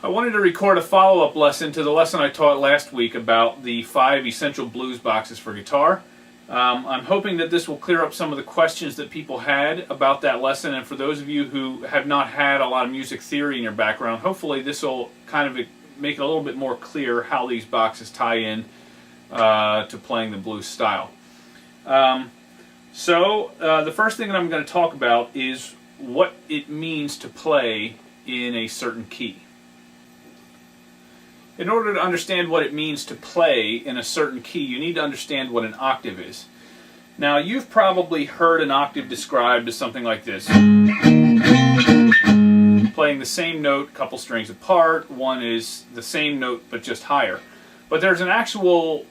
I wanted to record a follow-up lesson to the lesson I taught last week about the 5 essential blues boxes for guitar. I'm hoping that this will clear up some of the questions that people had about that lesson, and for those of you who have not had a lot of music theory in your background, hopefully this will kind of make it a little bit more clear how these boxes tie in to playing the blues style. So the first thing that I'm going to talk about is what it means to play in a certain key. In order to understand what it means to play in a certain key, you need to understand what an octave is. Now, you've probably heard an octave described as something like this. Playing the same note, a couple strings apart. One is the same note but just higher. But there's an actual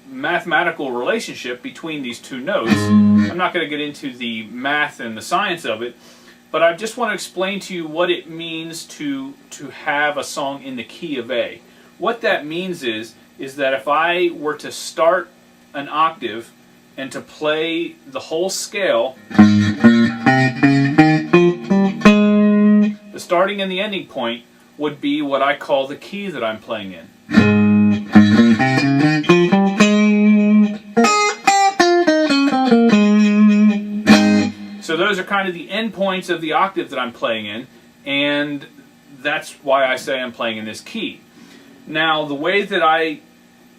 mathematical relationship between these two notes. I'm not going to get into the math and the science of it, but I just want to explain to you what it means to have a song in the key of A. What that means is that if I were to start an octave and to play the whole scale, the starting and the ending point would be what I call the key that I'm playing in. So those are kind of the end points of the octave that I'm playing in, and that's why I say I'm playing in this key. Now, the way that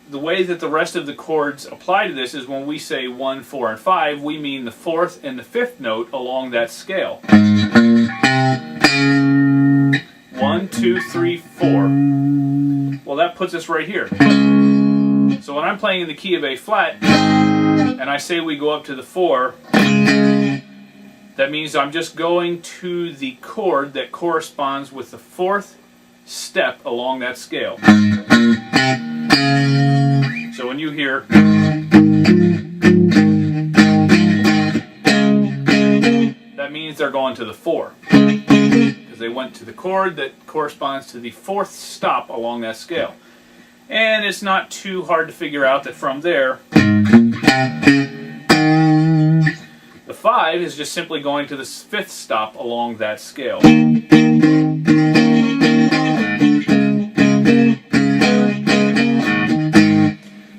the rest of the chords apply to this is when we say 1, 4, and 5, we mean the 4th and the 5th note along that scale. 1, 2, 3, 4. Well, that puts us right here. So when I'm playing in the key of A flat, and I say we go up to the 4, that means I'm just going to the chord that corresponds with the 4th step along that scale. So when you hear, that means they're going to the 4, because they went to the chord that corresponds to the 4th stop along that scale. And it's not too hard to figure out that from there, the 5 is just simply going to the 5th stop along that scale.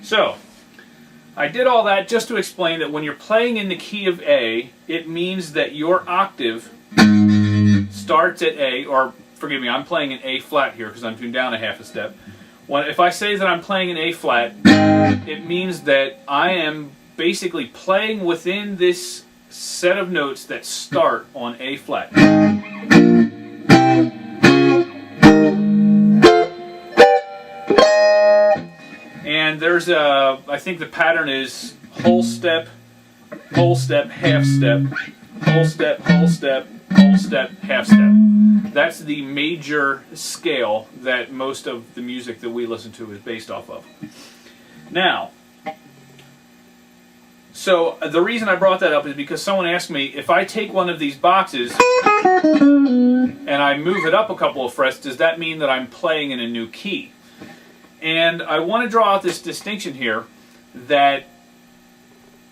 So, I did all that just to explain that when you're playing in the key of A, it means that your octave starts at A, or forgive me, I'm playing in A flat here because I'm tuned down a half a step. If I say that I'm playing in A flat, it means that I am basically playing within this set of notes that start on A flat. And there's I think the pattern is whole step, half step, whole step, whole step, whole step, half step. That's the major scale that most of the music that we listen to is based off of. Now, so the reason I brought that up is because someone asked me, if I take one of these boxes and I move it up a couple of frets, does that mean that I'm playing in a new key? And I want to draw out this distinction here that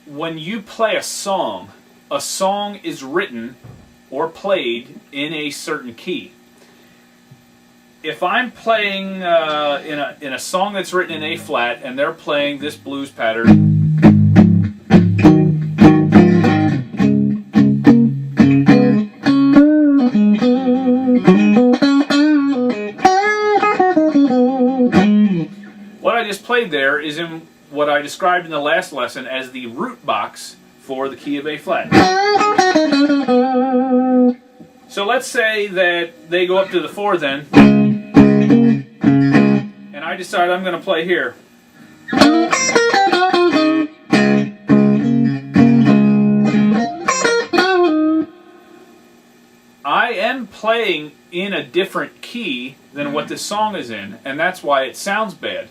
when you play a song is written or played in a certain key. If I'm playing in a song that's written in A flat and they're playing this blues pattern, what I just played there is in what I described in the last lesson as the root box for the key of A flat. So let's say that they go up to the 4 then, and I decide I'm going to play here. I am playing in a different key than what this song is in, and that's why it sounds bad.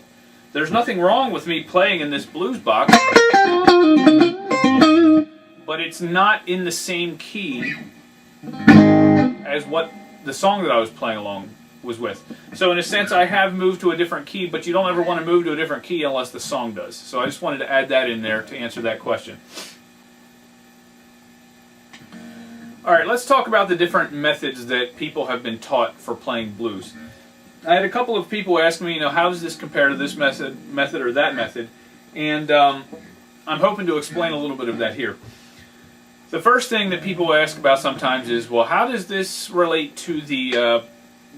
There's nothing wrong with me playing in this blues box, but it's not in the same key as what the song that I was playing along was with. So in a sense, I have moved to a different key, but you don't ever want to move to a different key unless the song does. So I just wanted to add that in there to answer that question. Alright, let's talk about the different methods that people have been taught for playing blues. I had a couple of people ask me, how does this compare to this method or that method? And I'm hoping to explain a little bit of that here. The first thing that people ask about sometimes is, well, how does this relate to the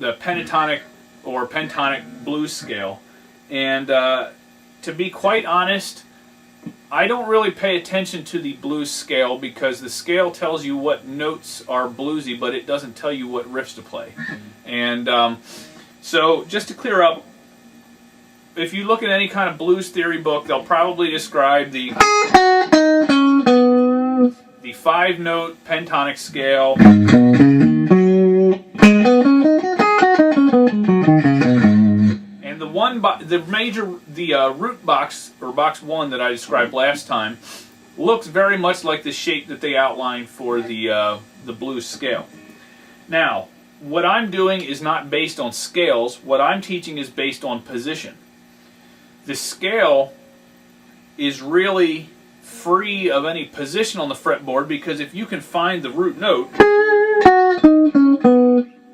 pentatonic or pentonic blues scale? And to be quite honest, I don't really pay attention to the blues scale because the scale tells you what notes are bluesy, but it doesn't tell you what riffs to play. And so just to clear up, if you look at any kind of blues theory book, they'll probably describe the 5-note pentonic scale and the root box, or box 1 that I described last time, looks very much like the shape that they outlined for the blues scale. Now, what I'm doing is not based on scales. What I'm teaching is based on position. The scale is really free of any position on the fretboard, because if you can find the root note,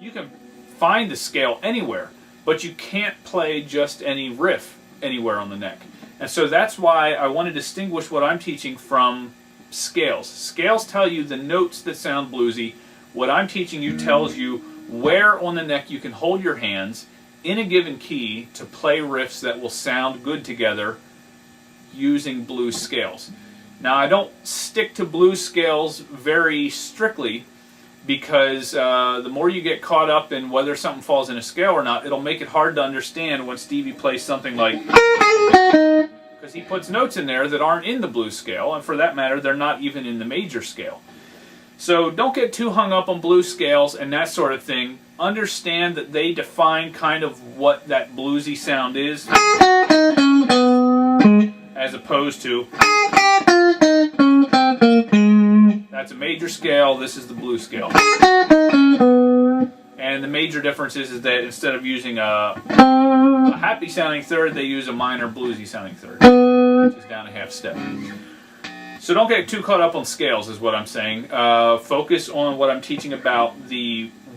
you can find the scale anywhere, but you can't play just any riff anywhere on the neck. And so that's why I want to distinguish what I'm teaching from scales. Scales tell you the notes that sound bluesy. What I'm teaching you tells you where on the neck you can hold your hands in a given key to play riffs that will sound good together using blues scales. Now, I don't stick to blues scales very strictly, because the more you get caught up in whether something falls in a scale or not, it'll make it hard to understand when Stevie plays something like, because he puts notes in there that aren't in the blues scale, and for that matter, they're not even in the major scale. So don't get too hung up on blues scales and that sort of thing. Understand that they define kind of what that bluesy sound is, as opposed to, that's a major scale, this is the blues scale. And the major difference is that instead of using a happy sounding third, they use a minor bluesy sounding third, which is down a half step. So don't get too caught up on scales is what I'm saying. Focus on what I'm teaching about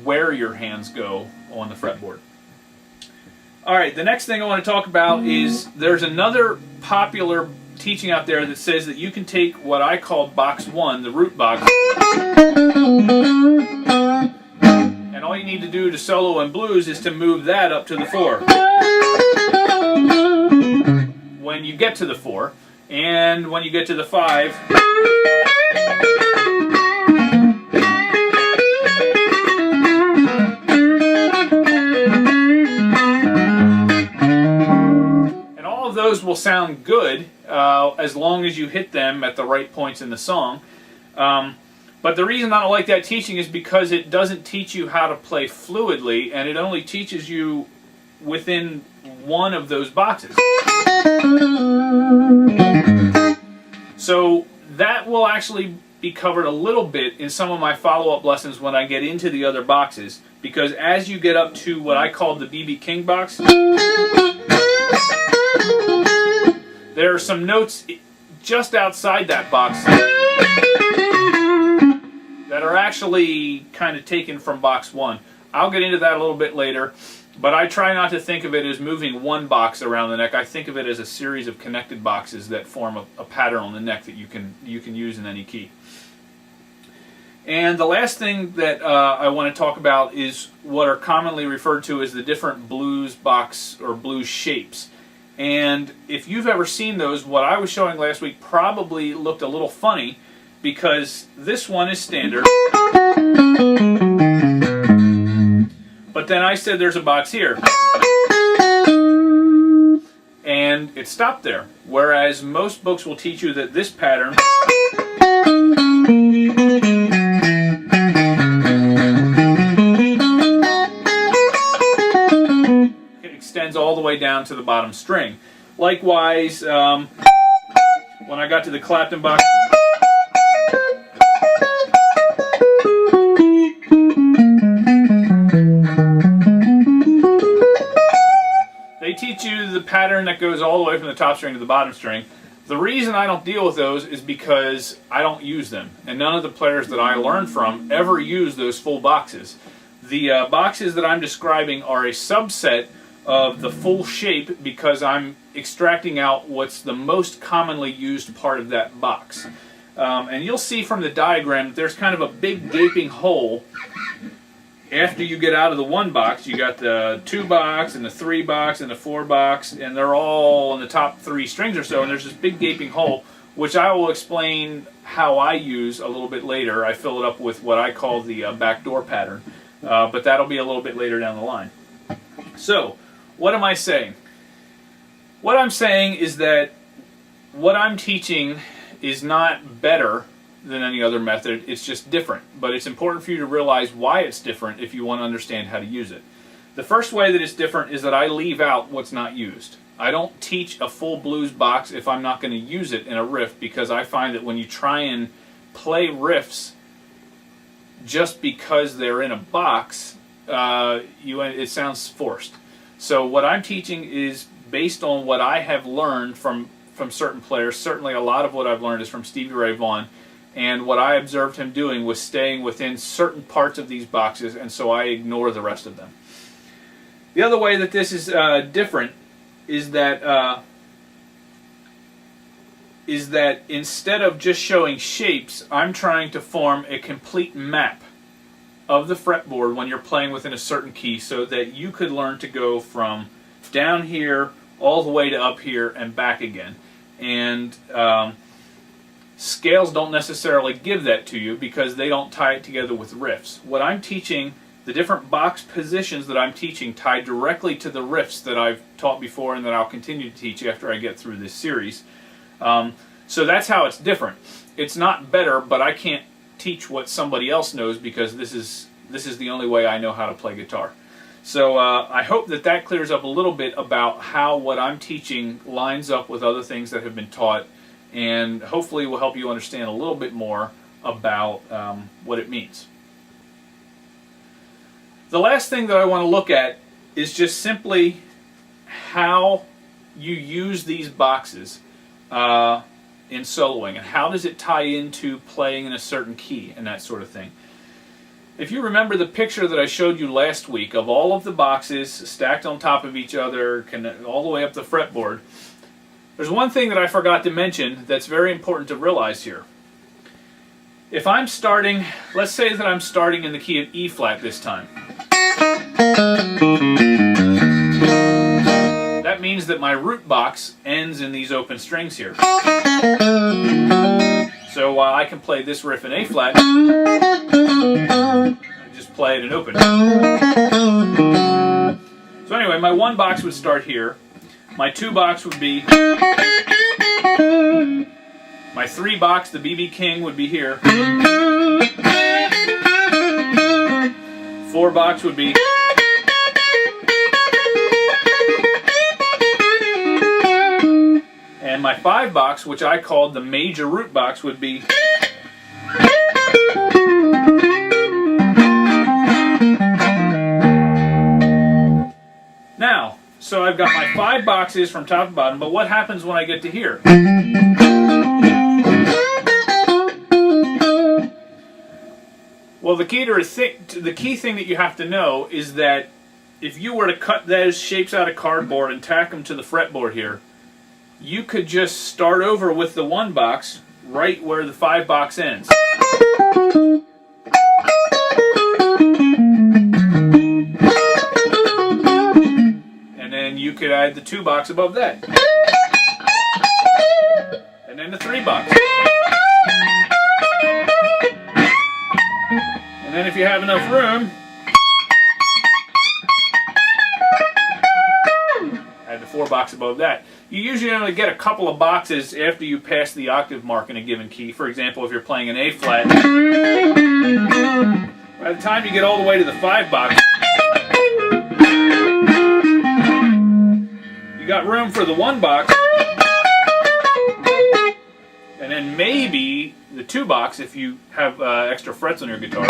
where your hands go on the fretboard. Alright, the next thing I want to talk about is there's another popular teaching out there that says that you can take what I call box 1, the root box, and all you need to do to solo and blues is to move that up to the 4 when you get to the 4, and when you get to the 5, and all of those will sound good as long as you hit them at the right points in the song. But the reason I don't like that teaching is because it doesn't teach you how to play fluidly, and it only teaches you within one of those boxes. So that will actually be covered a little bit in some of my follow-up lessons when I get into the other boxes, because as you get up to what I call the B.B. King box, there are some notes just outside that box that are actually kind of taken from box 1. I'll get into that a little bit later, but I try not to think of it as moving one box around the neck. I think of it as a series of connected boxes that form a pattern on the neck that you can use in any key. And the last thing that I want to talk about is what are commonly referred to as the different blues box or blues shapes. And if you've ever seen those, what I was showing last week probably looked a little funny, because this one is standard, but then I said there's a box here, and it stopped there. Whereas most books will teach you that this pattern extends all the way down to the bottom string. Likewise, when I got to the Clapton box, they teach you the pattern that goes all the way from the top string to the bottom string. The reason I don't deal with those is because I don't use them, and none of the players that I learned from ever use those full boxes. The boxes that I'm describing are a subset of the full shape because I'm extracting out what's the most commonly used part of that box. And you'll see from the diagram that there's kind of a big gaping hole. After you get out of the 1 box, you got the 2 box and the 3 box and the 4 box, and they're all in the top 3 strings or so, and there's this big gaping hole, which I will explain how I use a little bit later. I fill it up with what I call the backdoor pattern, but that'll be a little bit later down the line. So, what am I saying? What I'm saying is that what I'm teaching is not better than any other method, it's just different. But it's important for you to realize why it's different if you want to understand how to use it. The first way that it's different is that I leave out what's not used. I don't teach a full blues box if I'm not going to use it in a riff, because I find that when you try and play riffs just because they're in a box, it sounds forced. So what I'm teaching is based on what I have learned from certain players. Certainly a lot of what I've learned is from Stevie Ray Vaughan, and what I observed him doing was staying within certain parts of these boxes, and so I ignore the rest of them. The other way that this is different is that instead of just showing shapes, I'm trying to form a complete map of the fretboard when you're playing within a certain key, so that you could learn to go from down here all the way to up here and back again. And scales don't necessarily give that to you because they don't tie it together with riffs. What I'm teaching, the different box positions that I'm teaching, tie directly to the riffs that I've taught before and that I'll continue to teach after I get through this series. So that's how it's different. It's not better, but I can't teach what somebody else knows because this is the only way I know how to play guitar. So I hope that clears up a little bit about how what I'm teaching lines up with other things that have been taught, and hopefully will help you understand a little bit more about what it means. The last thing that I want to look at is just simply how you use these boxes in soloing, and how does it tie into playing in a certain key and that sort of thing. If you remember the picture that I showed you last week of all of the boxes stacked on top of each other, all the way up the fretboard, there's one thing that I forgot to mention that's very important to realize here. If I'm starting, let's say that I'm starting in the key of E flat this time. That means that my root box ends in these open strings here. So I can play this riff in A flat and just play it in open. So anyway, my 1 box would start here. My 2 box would be, my 3 box, the BB King, would be here. 4 box would be, and my 5 box, which I called the major root box, would be. Now, so I've got my 5 boxes from top to bottom, but what happens when I get to here? Well, the key thing that you have to know is that if you were to cut those shapes out of cardboard and tack them to the fretboard here, you could just start over with the 1 box right where the 5 box ends. And then you could add the 2 box above that. And then the 3 box. And then if you have enough room, add the 4 box above that. You usually only get a couple of boxes after you pass the octave mark in a given key. For example, if you're playing an A flat, by the time you get all the way to the 5 box, you got room for the 1 box, and then maybe the 2 box if you have extra frets on your guitar.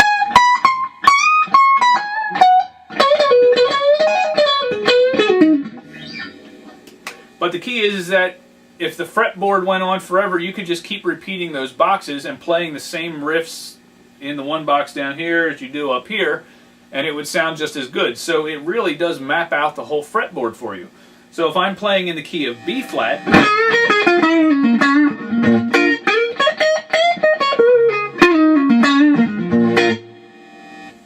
But the key is that if the fretboard went on forever, you could just keep repeating those boxes and playing the same riffs in the 1 box down here as you do up here, and it would sound just as good. So it really does map out the whole fretboard for you. So if I'm playing in the key of B flat,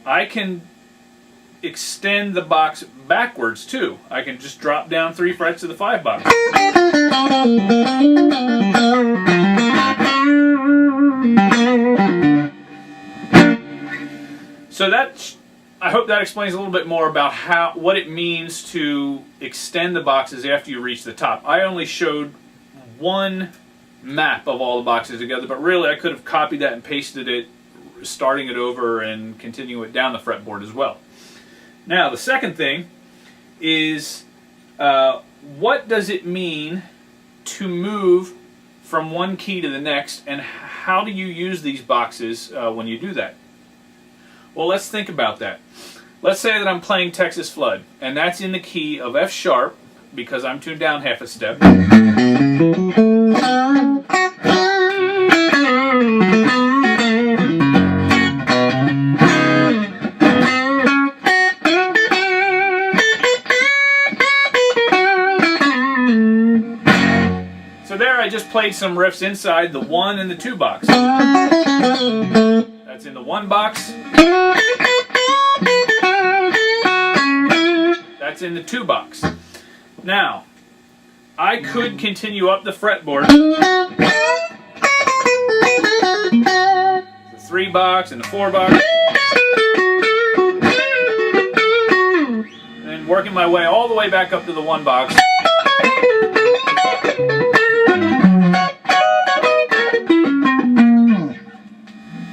I can extend the box backwards too. I can just drop down 3 frets to the 5 box. So I hope that explains a little bit more about what it means to extend the boxes after you reach the top. I only showed one map of all the boxes together, but really I could have copied that and pasted it, starting it over and continue it down the fretboard as well. Now the second thing is what does it mean to move from one key to the next, and how do you use these boxes when you do that? Well, let's think about that. Let's say that I'm playing Texas Flood, and that's in the key of F sharp because I'm tuned down half a step. So there I just played some riffs inside the 1 and the 2 box. That's in the 1 box. That's in the 2 box. Now, I could continue up the fretboard. The 3 box and the 4 box. And then working my way all the way back up to the 1 box.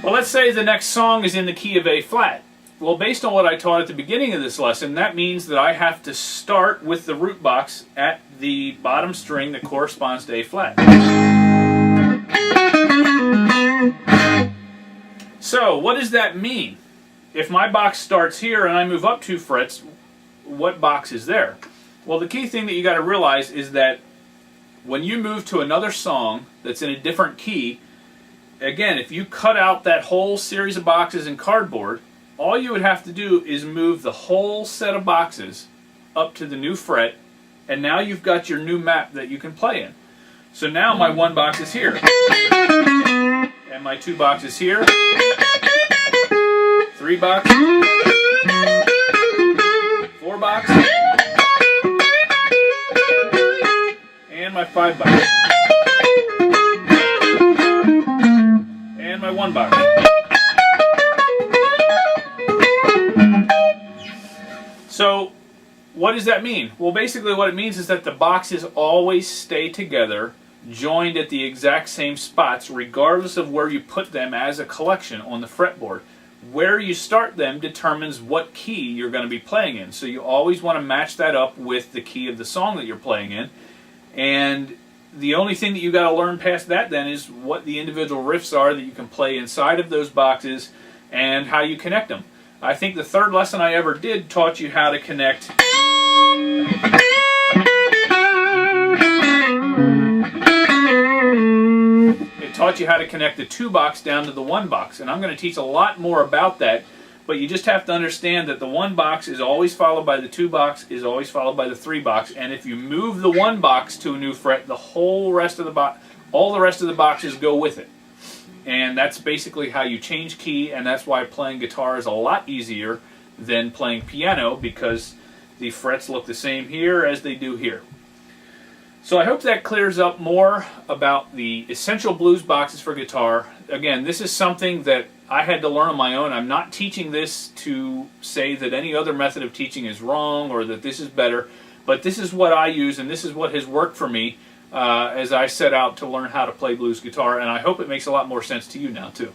Well, let's say the next song is in the key of A flat. Well, based on what I taught at the beginning of this lesson, that means that I have to start with the root box at the bottom string that corresponds to A flat. So, what does that mean? If my box starts here and I move up 2 frets, what box is there? Well, the key thing that you got to realize is that when you move to another song that's in a different key, again, if you cut out that whole series of boxes in cardboard, all you would have to do is move the whole set of boxes up to the new fret, and now you've got your new map that you can play in. So now my 1 box is here, and my 2 box is here, 3 box, 4 box, and my 5 box, and my 1 box. So, what does that mean? Well, basically what it means is that the boxes always stay together, joined at the exact same spots, regardless of where you put them as a collection on the fretboard. Where you start them determines what key you're going to be playing in. So you always want to match that up with the key of the song that you're playing in. And the only thing that you got to learn past that then is what the individual riffs are that you can play inside of those boxes and how you connect them. I think the third lesson I ever did taught you how to connect the 2 box down to the 1 box, and I'm going to teach a lot more about that, but you just have to understand that the 1 box is always followed by the 2 box, is always followed by the 3 box, and if you move the 1 box to a new fret, the whole rest of the box, all the rest of the boxes go with it. And that's basically how you change key, and that's why playing guitar is a lot easier than playing piano, because the frets look the same here as they do here. So I hope that clears up more about the essential blues boxes for guitar. Again, this is something that I had to learn on my own. I'm not teaching this to say that any other method of teaching is wrong or that this is better, but this is what I use, and this is what has worked for me as I set out to learn how to play blues guitar, and I hope it makes a lot more sense to you now too.